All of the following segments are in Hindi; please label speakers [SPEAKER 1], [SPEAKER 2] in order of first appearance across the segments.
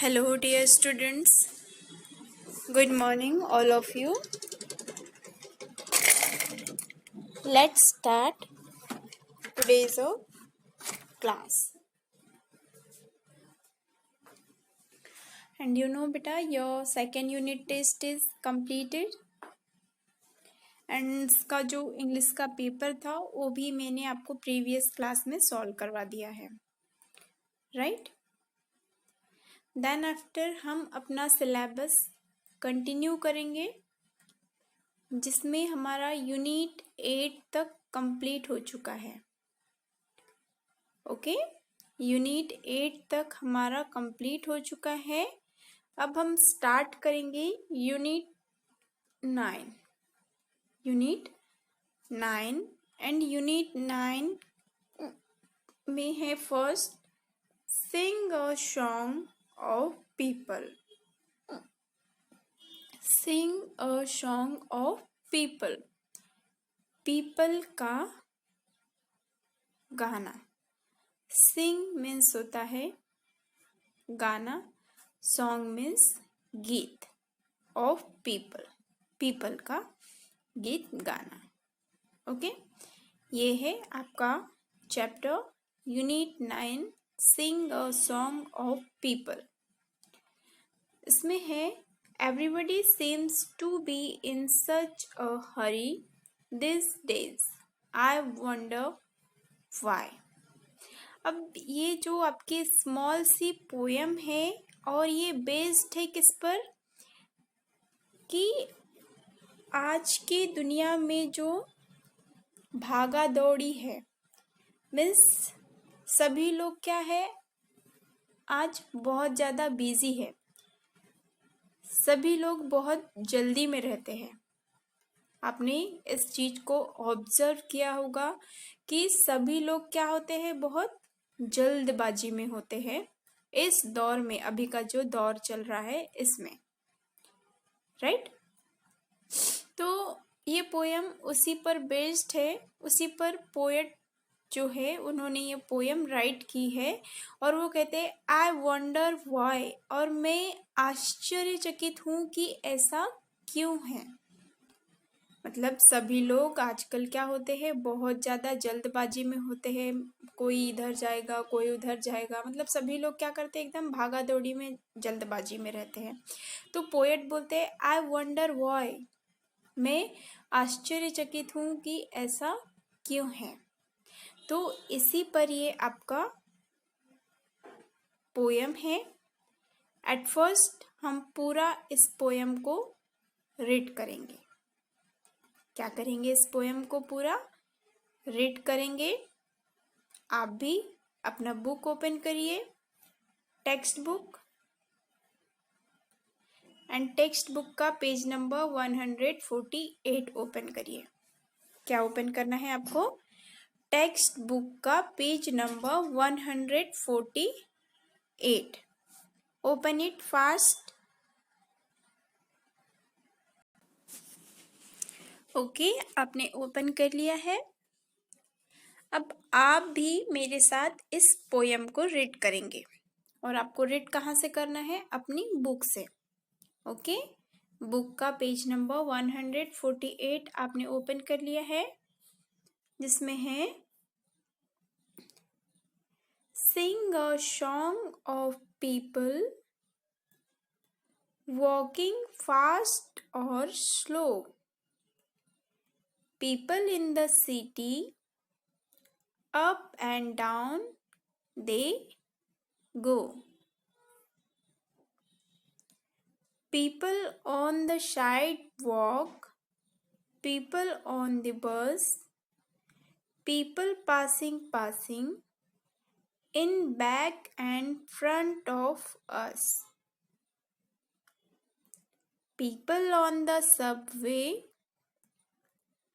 [SPEAKER 1] Hello, dear students. Good morning, all of you. Let's start today's class. And beta, your second unit test is completed. And इसका जो इंग्लिश का पेपर था वो भी मैंने आपको प्रीवियस क्लास में सॉल्व करवा दिया है, राइट? देन आफ्टर हम अपना सिलेबस कंटिन्यू करेंगे, जिसमें हमारा यूनिट 8 तक कंप्लीट हो चुका है। ओके, यूनिट 8 तक हमारा कंप्लीट हो चुका है। अब हम स्टार्ट करेंगे यूनिट 9 एंड यूनिट 9 में है first sing a song of people. Sing a song of people, people का गाना। सिंग मीन्स होता है गाना, सॉन्ग मीन्स गीत, ऑफ पीपल, पीपल का गीत गाना। ओके, ये है आपका chapter unit 9 sing a song of people. इसमें है everybody seems to be in such a hurry this days, I wonder why. अब ये जो आपकी स्मॉल सी पोयम है और ये बेस्ड है किस पर कि आज की दुनिया में जो भागा दौड़ी है, मीन्स सभी लोग क्या है आज बहुत ज़्यादा बिजी है, सभी लोग बहुत जल्दी में रहते हैं। आपने इस चीज को ऑब्जर्व किया होगा कि सभी लोग क्या होते हैं, बहुत जल्दबाजी में होते हैं इस दौर में, अभी का जो दौर चल रहा है इसमें, राइट? तो ये पोयम उसी पर बेस्ड है, उसी पर पोएट जो है उन्होंने ये पोयम राइट की है और वो कहते हैं आई वंडर व्हाई, और मैं आश्चर्यचकित हूँ कि ऐसा क्यों है। मतलब सभी लोग आजकल क्या होते हैं, बहुत ज़्यादा जल्दबाजी में होते हैं, कोई इधर जाएगा कोई उधर जाएगा, मतलब सभी लोग क्या करते हैं, एकदम भागा दौड़ी में जल्दबाजी में रहते हैं। तो पोएट बोलते हैं आई वंडर व्हाई, मैं आश्चर्यचकित हूँ कि ऐसा क्यों है। तो इसी पर ये आपका पोयम है। एट फर्स्ट हम पूरा इस पोयम को रीड करेंगे। क्या करेंगे, इस पोयम को पूरा रीड करेंगे। आप भी अपना बुक ओपन करिए, text book, and text book का पेज नंबर 148 ओपन करिए। क्या ओपन करना है आपको, टेक्स्ट बुक का page number 148। Open it fast. Okay, आपने ओपन कर लिया है। अब आप भी मेरे साथ इस पोयम को रीड करेंगे, और आपको रीड कहाँ से करना है, अपनी बुक से। ओके, बुक का पेज नंबर 148 आपने ओपन कर लिया है, जिसमें है sing a song of people walking fast और slow, people in the city up and down they go, people on the sidewalk, people on the bus, people passing in back and front of us, people on the subway,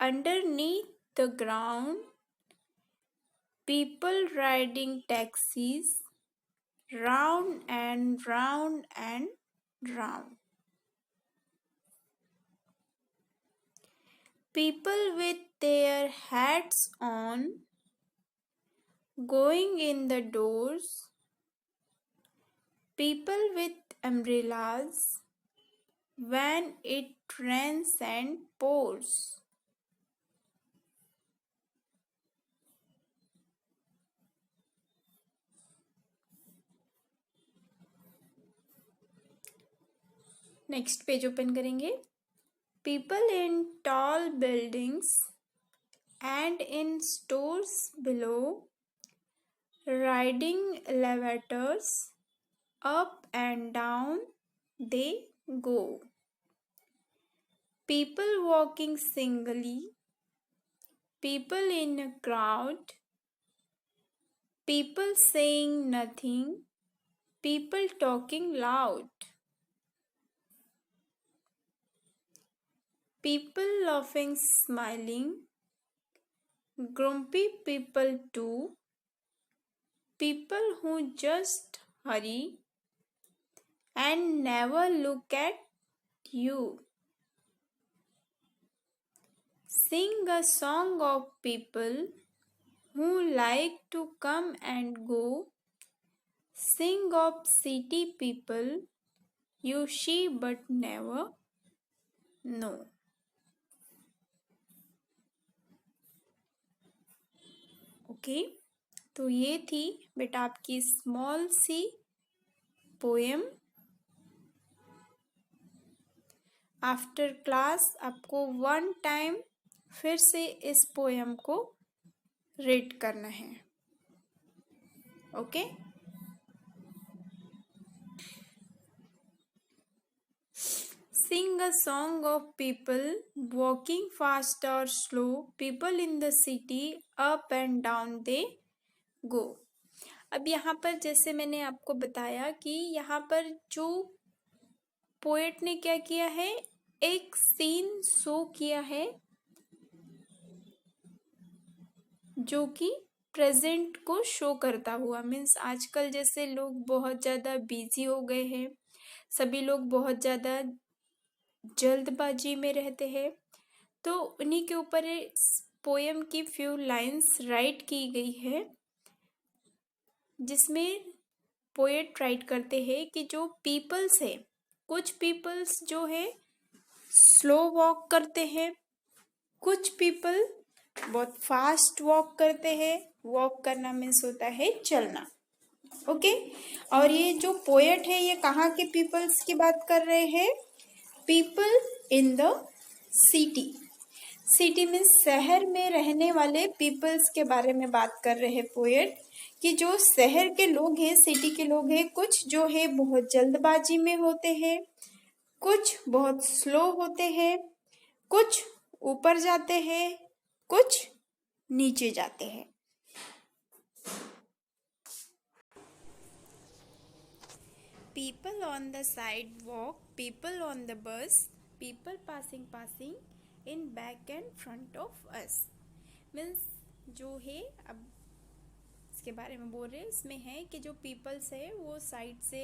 [SPEAKER 1] underneath the ground, people riding taxis round and round and round, people with their hats on going in the doors, people with umbrellas when it rains and pours. Next page open करेंगे. People in tall buildings and in stores below, riding elevators, up and down they go. People walking singly, people in a crowd, people saying nothing, people talking loud. People laughing, smiling, grumpy people too, people who just hurry and never look at you. Sing a song of people who like to come and go. Sing of city people you see but never know. Okay, तो ये थी बेटा आपकी small C poem. After class आपको 1 टाइम फिर से इस पोएम को रीड करना है. Okay. Sing a song of people walking fast or slow, people in the city, up and down they go. अब यहाँ पर जैसे मैंने आपको बताया कि यहाँ पर जो पोएट ने क्या किया है, एक सीन शो किया है जो कि प्रेजेंट को शो करता हुआ. मीन्स आजकल जैसे लोग बहुत ज़्यादा बिजी हो गए हैं, सभी लोग बहुत ज़्यादा जल्दबाजी में रहते हैं, तो उन्हीं के ऊपर पोएम की फ्यू लाइंस राइट की गई है, जिसमें पोएट राइट करते हैं कि जो पीपल्स है, कुछ पीपल्स जो है स्लो वॉक करते हैं, कुछ पीपल बहुत फास्ट वॉक करते हैं. वॉक करना मीन्स होता है चलना. ओके. और ये जो पोएट है ये कहाँ के पीपल्स की बात कर रहे हैं? People in the city. City means शहर में रहने वाले पीपल्स के बारे में बात कर रहे हैं पोएट, कि जो शहर के लोग हैं, सिटी के लोग हैं, कुछ जो है बहुत जल्दबाजी में होते हैं, कुछ बहुत स्लो होते हैं, कुछ ऊपर जाते हैं, कुछ नीचे जाते हैं. People on the sidewalk, people on the bus, people passing in back and front of us. Means जो है, अब इसके बारे में बोल रहे हैं, इसमें है कि जो पीपल्स है वो साइड से,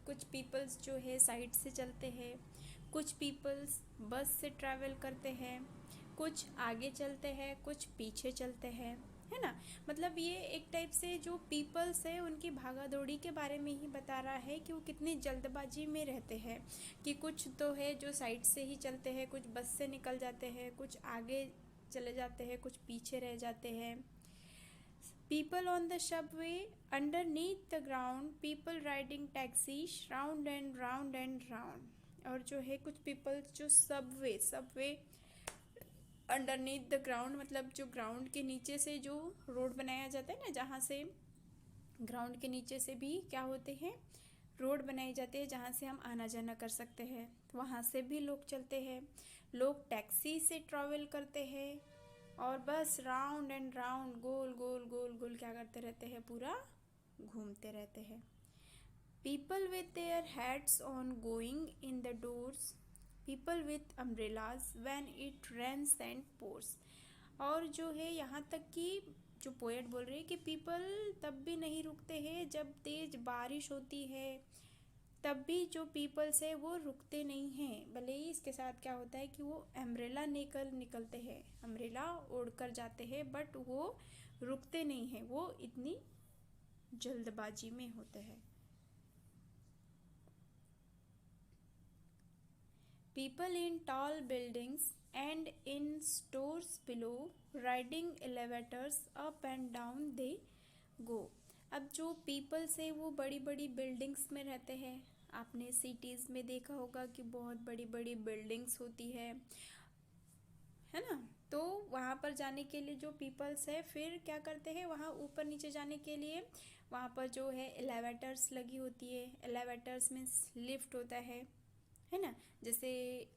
[SPEAKER 1] कुछ पीपल्स जो है साइड से चलते हैं, कुछ पीपल्स बस से ट्रैवल करते हैं, कुछ आगे चलते हैं, कुछ पीछे चलते हैं, है ना. मतलब ये एक टाइप से जो पीपल्स है उनकी भागा दौड़ी के बारे में ही बता रहा है कि वो कितनी जल्दबाजी में रहते हैं, कि कुछ तो है जो साइड से ही चलते हैं, कुछ बस से निकल जाते हैं, कुछ आगे चले जाते हैं, कुछ पीछे रह जाते हैं. People on the subway, underneath the ground, people riding taxis round and round and round. और जो है कुछ पीपल्स जो सबवे अंडरनीथ द ग्राउंड, मतलब जो ग्राउंड के नीचे से जो रोड बनाया जाता है ना, जहाँ से ग्राउंड के नीचे से भी क्या होते हैं, रोड बनाई जाती है जहाँ से हम आना जाना कर सकते हैं, वहाँ से भी लोग चलते हैं. लोग टैक्सी से ट्रैवल करते हैं, और बस राउंड एंड राउंड, गोल गोल गोल गोल क्या करते रहते हैं, पूरा घूमते रहते हैं. People with their hats on going in the doors, people with umbrellas when it rains and pours. और जो है यहाँ तक कि जो पोएट बोल रहे हैं कि पीपल तब भी नहीं रुकते हैं जब तेज बारिश होती है, तब भी जो पीपल्स है वो रुकते नहीं हैं. भले ही इसके साथ क्या होता है कि वो अम्ब्रेला निकलते हैं, अम्ब्रेला ओढ़ कर जाते हैं, बट वो रुकते नहीं हैं, वो इतनी जल्दबाजी में होते हैं. People in tall buildings and in stores below, riding elevators up and down they go. अब जो पीपल्स है वो बड़ी बड़ी बिल्डिंग्स में रहते हैं. आपने सिटीज़ में देखा होगा कि बहुत बड़ी बड़ी बिल्डिंग्स होती है ना. तो वहाँ पर जाने के लिए जो पीपल्स है फिर क्या करते हैं, वहाँ ऊपर नीचे जाने के लिए वहाँ पर जो है एलिवेटर्स लगी होती है. एलिवेटर्स मीन्स लिफ्ट होता है ना. जैसे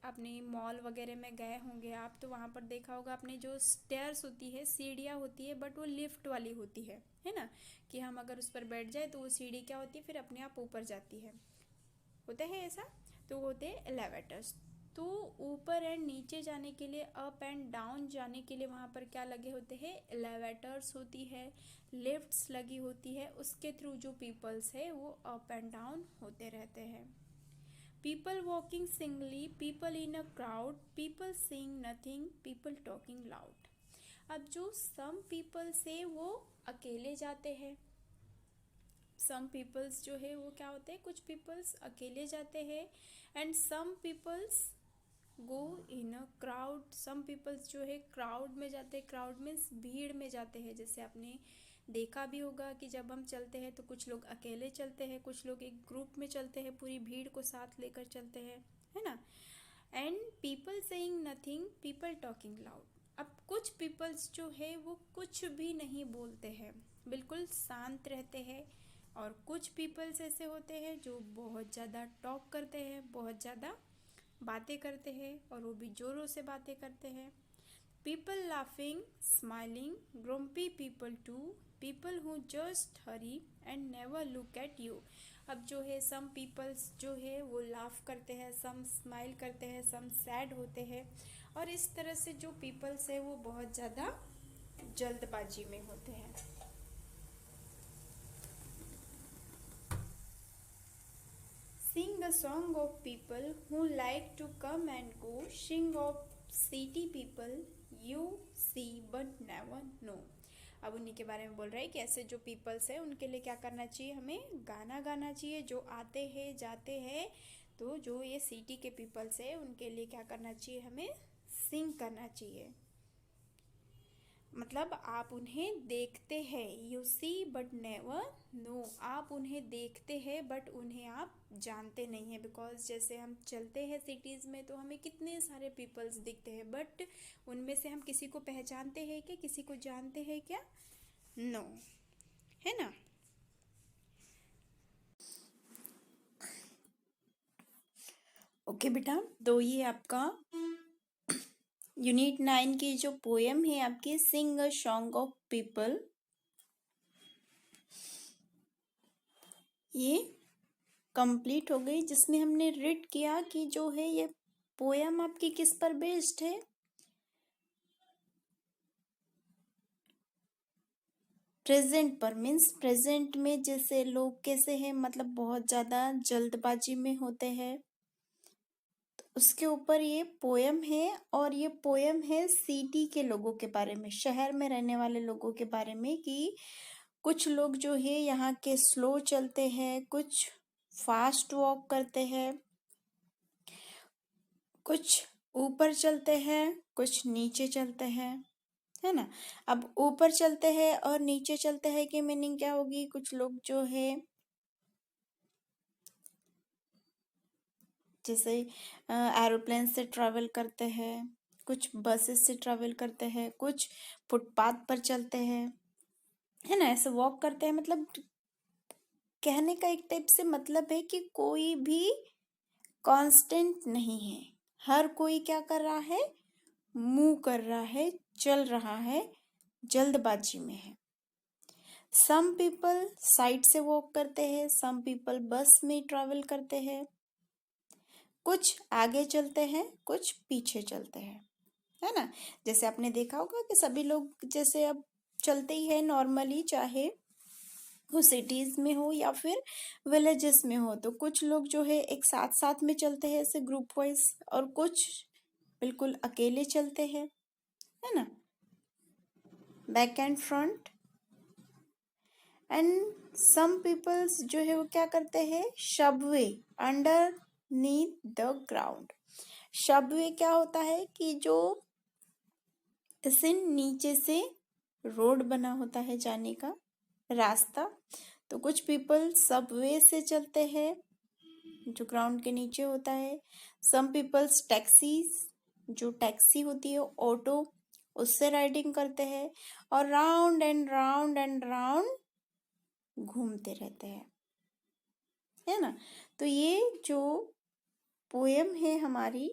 [SPEAKER 1] आपने मॉल वगैरह में गए होंगे आप, तो वहाँ पर देखा होगा आपने जो स्टेयर्स होती है, सीढ़ियाँ होती है, बट वो लिफ्ट वाली होती है ना. कि हम अगर उस पर बैठ जाए तो वो सीढ़ी क्या होती है, फिर अपने आप ऊपर जाती है. होता है ऐसा. तो होते हैं एलिवेटर्स. तो ऊपर एंड नीचे जाने के लिए, अप एंड डाउन जाने के लिए वहाँ पर क्या लगे होते हैं, एलिवेटर्स होती है, लिफ्ट्स लगी होती है. उसके थ्रू जो पीपल्स है वो अप एंड डाउन होते रहते हैं. People walking singly, people in a crowd, people seeing nothing, people talking loud. अब जो सम पीपल्स है वो अकेले जाते हैं. सम पीपल्स जो है वो क्या होते हैं, कुछ पीपल्स अकेले जाते हैं. And some peoples go in a crowd. Some peoples जो है क्राउड में जाते हैं. क्राउड मीन्स भीड़ में जाते हैं. जैसे आपने देखा भी होगा कि जब हम चलते हैं तो कुछ लोग अकेले चलते हैं, कुछ लोग एक ग्रुप में चलते हैं, पूरी भीड़ को साथ लेकर चलते हैं, है ना. And people saying nothing, people talking loud. अब कुछ पीपल्स जो है वो कुछ भी नहीं बोलते हैं, बिल्कुल शांत रहते हैं. और कुछ पीपल्स ऐसे होते हैं जो बहुत ज़्यादा टॉक करते हैं, बहुत ज़्यादा बातें करते हैं, और वो भी ज़ोरों से बातें करते हैं. People laughing, smiling, grumpy people too, people who just hurry and never look at you. अब जो है सम पीपल्स जो है वो लाफ करते हैं, सम स्माइल करते हैं, सम सैड होते हैं. और इस तरह से जो पीपल्स है वो बहुत ज़्यादा जल्दबाजी में होते हैं. Sing a song of people who like to come and go. Sing of city people you see but never know. अब उन्हीं के बारे में बोल रहा है कि ऐसे जो पीपल्स है उनके लिए क्या करना चाहिए, हमें गाना गाना चाहिए. जो आते हैं जाते हैं, तो जो ये सिटी के पीपल्स है उनके लिए क्या करना चाहिए, हमें सिंग करना चाहिए. मतलब आप उन्हें देखते हैं, you see but never know. आप उन्हें देखते हैं बट उन्हें आप जानते नहीं हैं. बिकॉज जैसे हम चलते हैं सिटीज़ में तो हमें कितने सारे पीपल्स दिखते हैं, बट उनमें से हम किसी को पहचानते हैं क्या, किसी को जानते हैं क्या, नो, है ना. ओके बेटा, तो ये आपका यूनिट 9 की जो पोएम है आपकी सिंग अ सॉन्ग ऑफ पीपल, ये कंप्लीट हो गई. जिसमें हमने रीड किया कि जो है ये पोएम आपकी किस पर बेस्ड है, प्रेजेंट पर. मीन्स प्रेजेंट में जैसे लोग कैसे हैं, मतलब बहुत ज़्यादा जल्दबाजी में होते हैं, तो उसके ऊपर ये पोएम है. और ये पोएम है सिटी के लोगों के बारे में, शहर में रहने वाले लोगों के बारे में. कि कुछ लोग जो है यहाँ के स्लो चलते हैं, कुछ फास्ट वॉक करते हैं, कुछ ऊपर चलते हैं, कुछ नीचे चलते हैं, है ना. अब ऊपर चलते हैं और नीचे चलते हैं की मीनिंग क्या होगी, कुछ लोग जो है जैसे एरोप्लेन से ट्रैवल करते हैं, कुछ बसेस से ट्रैवल करते हैं, कुछ फुटपाथ पर चलते हैं, है ना. ऐसे वॉक करते हैं. मतलब कहने का एक टाइप से मतलब है कि कोई भी कांस्टेंट नहीं है. हर कोई क्या कर रहा है, मूव कर रहा है, चल रहा है, जल्दबाजी में है. सम पीपल साइड से वॉक करते हैं, सम पीपल बस में ट्रैवल करते हैं, कुछ आगे चलते हैं, कुछ पीछे चलते हैं, है ना. जैसे आपने देखा होगा कि सभी लोग जैसे अब चलते ही है नॉर्मली, चाहे वो सिटीज में हो या फिर विलेजेस में हो. तो कुछ लोग जो है एक साथ साथ में चलते हैं ऐसे ग्रुप वाइज, और कुछ बिल्कुल अकेले चलते हैं, है ना, back and front. And some peoples जो है वो क्या करते हैं, subway underneath the ground. Subway क्या होता है कि जो इसे नीचे से रोड बना होता है जाने का रास्ता। तो कुछ पीपल सबवे से चलते हैं जो ग्राउंड के नीचे होता है। सम पीपल्स टैक्सीज, जो टैक्सी होती है ऑटो, उससे राइडिंग करते हैं और round and round and round घूमते रहते हैं, है ना। तो ये जो पोएम है हमारी,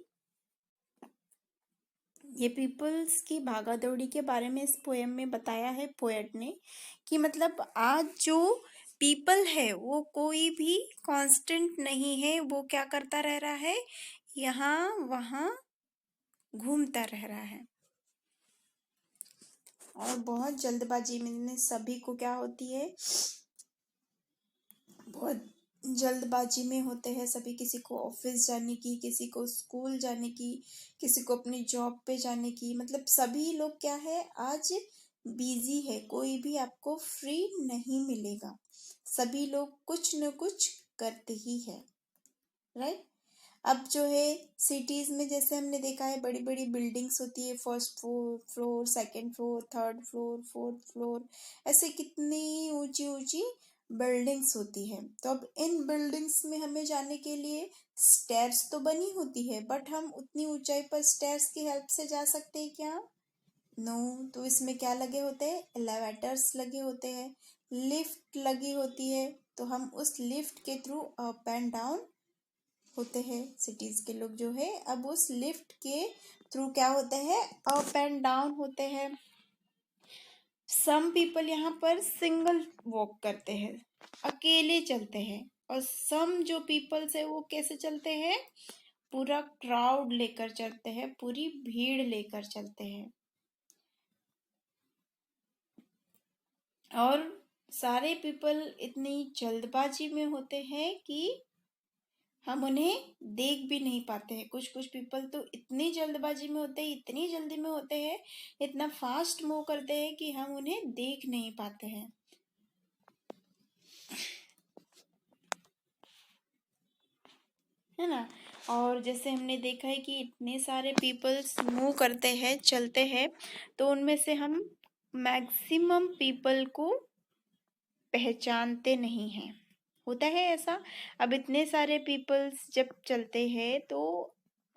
[SPEAKER 1] ये पीपल्स की भागा दौड़ी के बारे में इस पोएम में बताया है पोएट ने कि मतलब आज जो पीपल है वो कोई भी कांस्टेंट नहीं है, वो क्या करता रह रहा है, यहाँ वहाँ घूमता रह रहा है। और बहुत जल्दबाजी में सभी को क्या होती है, बहुत जल्दबाजी में होते हैं सभी, किसी को ऑफिस जाने की, किसी को स्कूल जाने की, किसी को अपनी जॉब पे जाने की, मतलब सभी लोग क्या है आज बिजी है, कोई भी आपको फ्री नहीं मिलेगा, सभी लोग कुछ न कुछ करते ही है, राइट। अब जो है सिटीज में जैसे हमने देखा है बड़ी बड़ी बिल्डिंग्स होती है, first floor, second floor, third floor, fourth floor, ऐसे कितनी ऊंची ऊंची बिल्डिंग्स होती है। तो अब इन बिल्डिंग्स में हमें जाने के लिए स्टेयर्स तो बनी होती है, बट हम उतनी ऊंचाई पर स्टेयर्स की हेल्प से जा सकते हैं क्या? नो। तो इसमें क्या लगे होते हैं, एलिवेटर्स लगे होते हैं, लिफ्ट लगी होती है, तो हम उस लिफ्ट के थ्रू अप एंड डाउन होते हैं। सिटीज के लोग जो है अब उस लिफ्ट के थ्रू क्या होते हैं, अप एंड डाउन होते हैं। सम पीपल यहाँ पर सिंगल वॉक करते हैं, अकेले चलते हैं, और सम जो पीपल्स है वो कैसे चलते हैं, पूरा क्राउड लेकर चलते हैं, पूरी भीड़ लेकर चलते हैं। और सारे पीपल इतनी जल्दबाजी में होते हैं कि हम उन्हें देख भी नहीं पाते हैं। कुछ कुछ पीपल तो इतनी जल्दबाजी में होते हैं, इतनी जल्दी में होते हैं, इतना फास्ट मूव करते हैं कि हम उन्हें देख नहीं पाते हैं, है ना। और जैसे हमने देखा है कि इतने सारे पीपल्स मूव करते हैं, चलते हैं, तो उनमें से हम मैक्सिमम पीपल को पहचानते नहीं हैं, होता है ऐसा। अब इतने सारे पीपल्स जब चलते हैं तो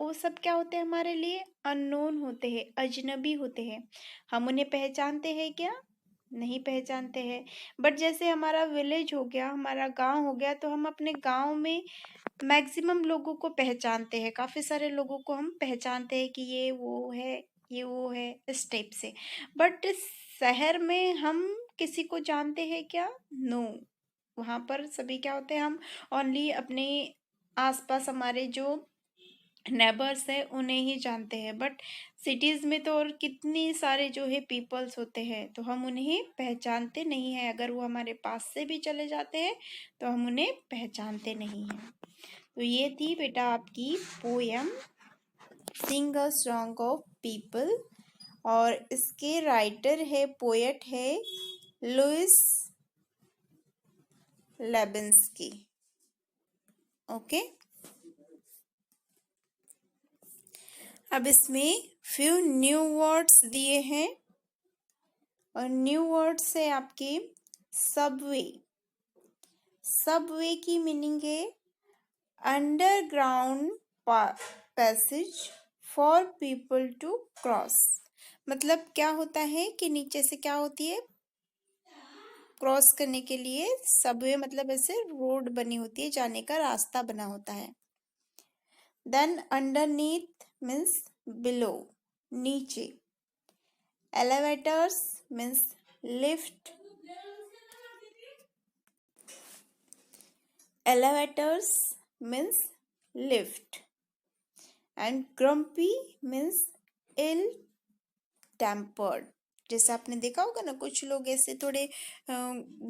[SPEAKER 1] वो सब क्या होते हैं, हमारे लिए अननोन होते हैं, अजनबी होते हैं। हम उन्हें पहचानते हैं क्या? नहीं पहचानते हैं। बट जैसे हमारा विलेज हो गया, हमारा गांव हो गया, तो हम अपने गांव में मैक्सिमम लोगों को पहचानते हैं, काफी सारे लोगों को हम पहचानते हैं कि ये वो है, ये वो है, इस टाइप से। बट शहर में हम किसी को जानते हैं क्या? नो। वहाँ पर सभी क्या होते हैं, हम ओनली अपने आसपास हमारे जो नेबर्स है उन्हें ही जानते हैं। बट सिटीज में तो और कितनी सारे जो है पीपल्स होते हैं, तो हम उन्हें पहचानते नहीं हैं। अगर वो हमारे पास से भी चले जाते हैं तो हम उन्हें पहचानते नहीं हैं। तो ये थी बेटा आपकी poem sing a song of people, और इसके राइटर है, पोएट है लुइस लेबिन्स्की। ओके। अब इसमें फ्यू न्यू वर्ड्स दिए हैं, और न्यू वर्ड्स है आपके सबवे। सबवे की मीनिंग है underground passage for people to cross. मतलब क्या होता है कि नीचे से क्या होती है, क्रॉस करने के लिए सबवे मतलब ऐसे रोड बनी होती है, जाने का रास्ता बना होता है। देन अंडरनीथ मीन्स बिलो, नीचे। Elevators means lift, elevators means lift, and grumpy means ill tempered। जैसे आपने देखा होगा ना, कुछ लोग ऐसे थोड़े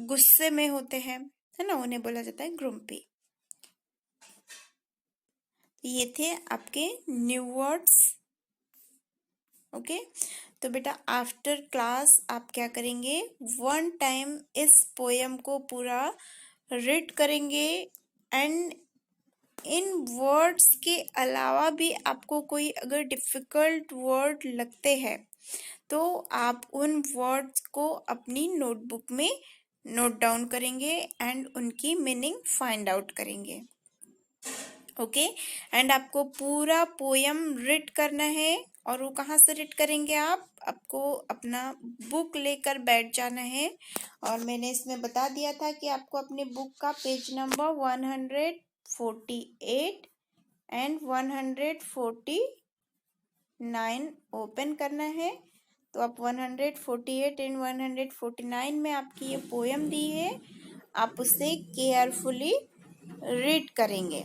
[SPEAKER 1] गुस्से में होते हैं, है ना, उन्हें बोला जाता है ग्रुम्पी। ये थे आपके न्यू वर्ड्स। ओके। तो बेटा आफ्टर क्लास आप क्या करेंगे, वन टाइम इस पोयम को पूरा रीड करेंगे, एंड इन वर्ड्स के अलावा भी आपको कोई अगर डिफ़िकल्ट वर्ड लगते हैं तो आप उन वर्ड्स को अपनी नोटबुक में नोट डाउन करेंगे एंड उनकी मीनिंग फाइंड आउट करेंगे। ओके एंड आपको पूरा पोयम रीड करना है। और वो कहाँ से रीड करेंगे आप? आपको अपना बुक लेकर बैठ जाना है। और मैंने इसमें बता दिया था कि आपको अपने बुक का पेज नंबर 148 एंड 149 ओपन करना है। तो आप 148 एंड 149 में आपकी ये पोयम दी है, आप उसे केयरफुली रीड करेंगे।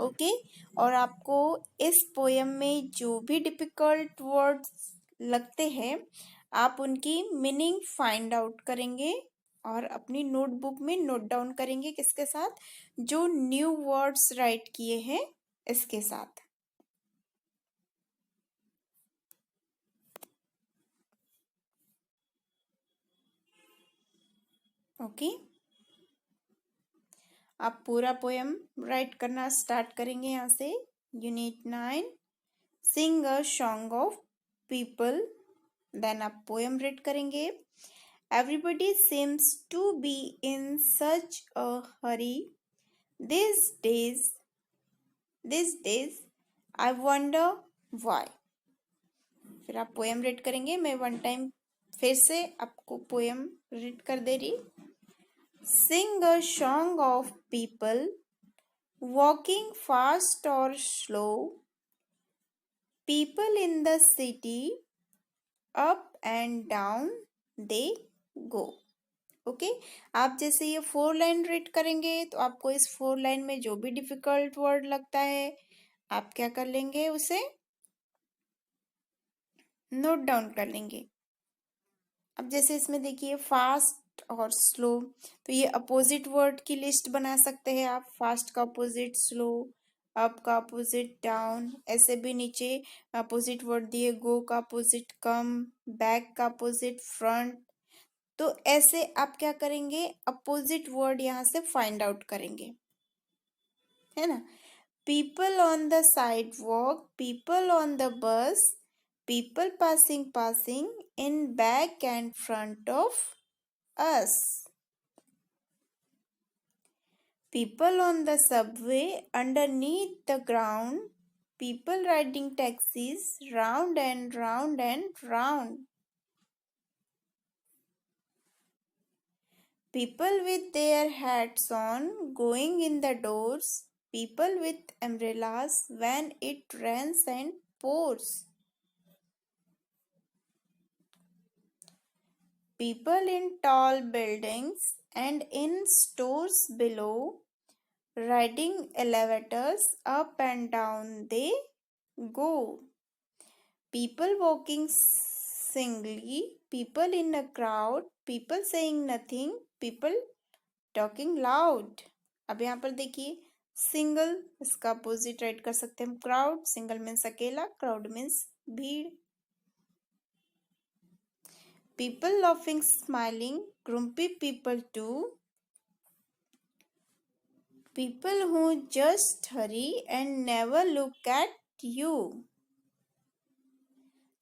[SPEAKER 1] ओके और आपको इस पोयम में जो भी डिफिकल्ट वर्ड्स लगते हैं आप उनकी मीनिंग फाइंड आउट करेंगे और अपनी नोटबुक में नोट डाउन करेंगे। किसके साथ? जो न्यू वर्ड्स राइट किए हैं इसके साथ। ओके आप पूरा पोयम राइट करना स्टार्ट करेंगे यहाँ से। Unit 9 sing a song of people. Then आप पोयम रीड करेंगे। Everybody seems to be in such a hurry these days. I wonder why. फिर आप पोयम रीड करेंगे। मैं वन टाइम फिर से आपको पोयम रीड कर दे रही। Sing a song of people walking fast or slow, people in the city, up and down they go. Okay आप जैसे ये 4 लाइन रीड करेंगे तो आपको इस 4 लाइन में जो भी डिफिकल्ट वर्ड लगता है आप क्या कर लेंगे, उसे नोट डाउन कर लेंगे। अब जैसे इसमें देखिए फास्ट और स्लो, तो ये अपोजिट वर्ड की लिस्ट बना सकते हैं आप। फास्ट का अपोजिट स्लो, अप का अपोजिट डाउन, ऐसे भी नीचे अपोजिट वर्ड दिए। गो का अपोजिट कम, बैक का अपोजिट फ्रंट। तो ऐसे आप क्या करेंगे, अपोजिट वर्ड यहाँ से फाइंड आउट करेंगे, है ना। People on the side walk, people on the bus, people passing in back and front of us, people on the Subway underneath the ground, people riding taxis round and round and round, people with their hats on going in the doors, people with umbrellas when it rains and pours, people in tall buildings and in stores below, riding elevators up and down they go, people walking singly, people in a crowd, people saying nothing, people talking loud. अब यहाँ पर देखिए सिंगल, इसका अपोजिट राइट कर सकते हैं हम क्राउड। सिंगल मीन्स अकेला, क्राउड मीन्स भीड़। People laughing smiling, grumpy people too, people who just hurry and never look at you,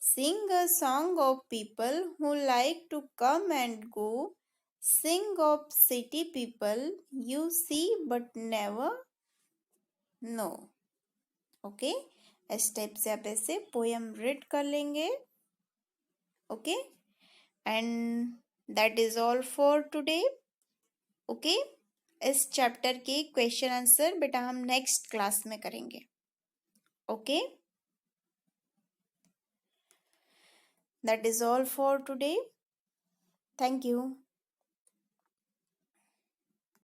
[SPEAKER 1] sing a song of people who like to come and go, sing of city people you see but never know. Okay इस टाइप से आप ऐसे पोयम रीड कर लेंगे। Okay and that is all for today. Okay इस चैप्टर के क्वेश्चन आंसर बेटा हम नेक्स्ट क्लास में करेंगे। Okay that is all for today. Thank you.